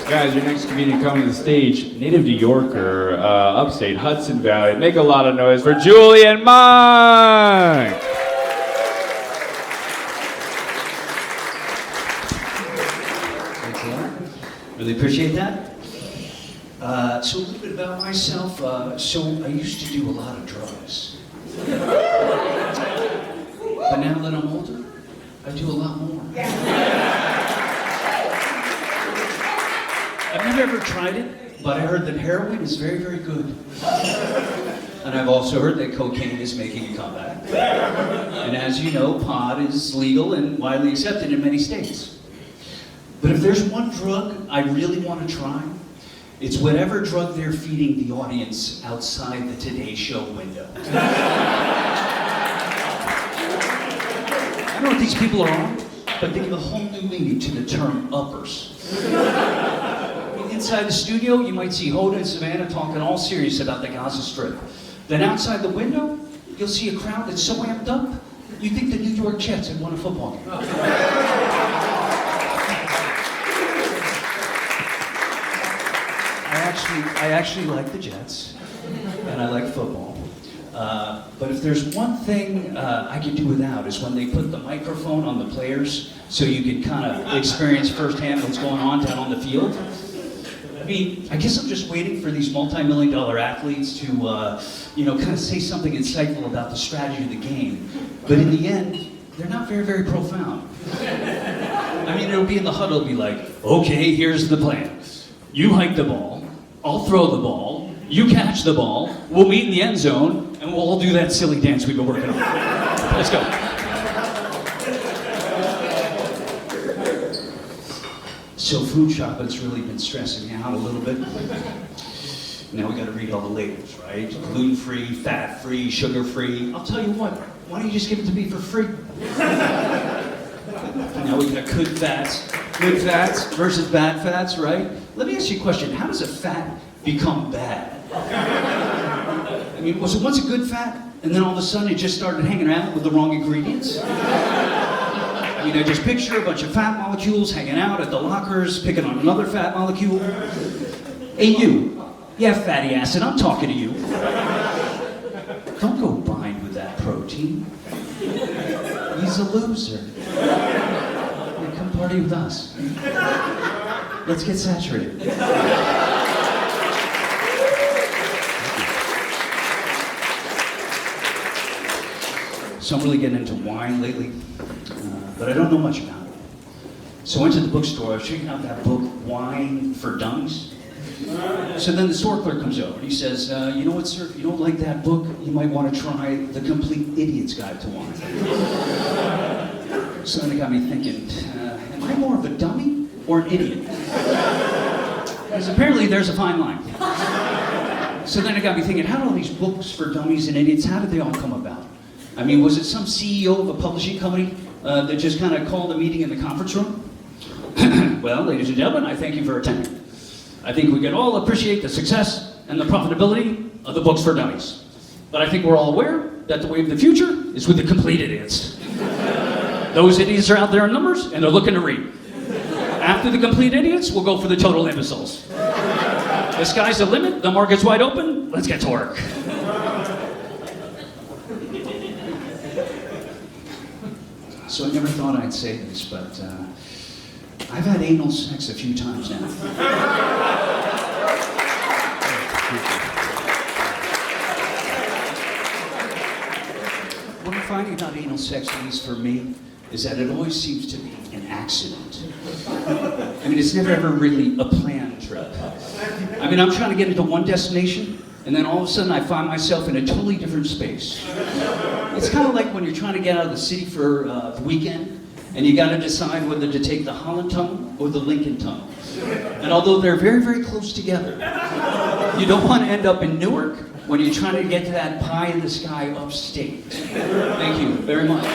Guys, your next comedian coming to the stage, native New Yorker, upstate Hudson Valley. Make a lot of noise for Julian Monk! Thanks a lot. Really appreciate that. So a little bit about myself. So I used to do a lot of drugs. But now that I'm older, I do a lot more. I've never ever tried it, but I heard that heroin is very, very good. And I've also heard that cocaine is making a comeback. And as you know, pot is legal and widely accepted in many states. But if there's one drug I really want to try, it's whatever drug they're feeding the audience outside the Today Show window. I don't know what these people are on, but they give a whole new meaning to the term uppers. Inside the studio, you might see Hoda and Savannah talking all serious about the Gaza Strip. Then outside the window, you'll see a crowd that's so amped up, you think the New York Jets had won a football game. I actually like the Jets, and I like football. But if there's one thing I can do without is when they put the microphone on the players so you can kind of experience firsthand what's going on down on the field. I mean, I guess I'm just waiting for these multi-million-dollar athletes to, kind of say something insightful about the strategy of the game. But in the end, they're not very, very profound. I mean, it'll be in the huddle, it'll be like, okay, here's the plan. You hike the ball, I'll throw the ball, you catch the ball, we'll meet in the end zone, and we'll all do that silly dance we've been working on. Let's go. So food shopping's really been stressing me out a little bit. Now we gotta read all the labels, right? Gluten-free, fat-free, sugar-free. I'll tell you what, why don't you just give it to me for free? Now we got good fats versus bad fats, right? Let me ask you a question. How does a fat become bad? I mean, was it once a good fat, and then all of a sudden it just started hanging around with the wrong ingredients? Just picture a bunch of fat molecules hanging out at the lockers, picking on another fat molecule. Hey, you. Yeah, fatty acid, I'm talking to you. Don't go bind with that protein. He's a loser. Yeah, come party with us. Let's get saturated. So I'm really getting into wine lately, but I don't know much about it. So I went to the bookstore, I was checking out that book, Wine for Dummies. So then the store clerk comes over and he says, you know what, sir, if you don't like that book, you might want to try The Complete Idiot's Guide to Wine. So then it got me thinking, am I more of a dummy or an idiot? Because apparently there's a fine line. So then it got me thinking, how do all these books for dummies and idiots, how did they all come about? I mean, was it some CEO of a publishing company that just kind of called a meeting in the conference room? Well, ladies and gentlemen, I thank you for attending. I think we can all appreciate the success and the profitability of the books for dummies. But I think we're all aware that the way of the future is with the complete idiots. Those idiots are out there in numbers, and they're looking to read. After the complete idiots, we'll go for the total imbeciles. The sky's the limit, the market's wide open, let's get to work. So I never thought I'd say this, but I've had anal sex a few times now. What I'm finding about anal sex, at least for me, is that it always seems to be an accident. I mean, it's never ever really a planned trip. I mean, I'm trying to get into one destination, and then all of a sudden I find myself in a totally different space. It's kind of like when you're trying to get out of the city for the weekend, and you got to decide whether to take the Holland Tunnel or the Lincoln Tunnel. And although they're very, very close together, you don't want to end up in Newark when you're trying to get to that pie in the sky upstate. Thank you very much.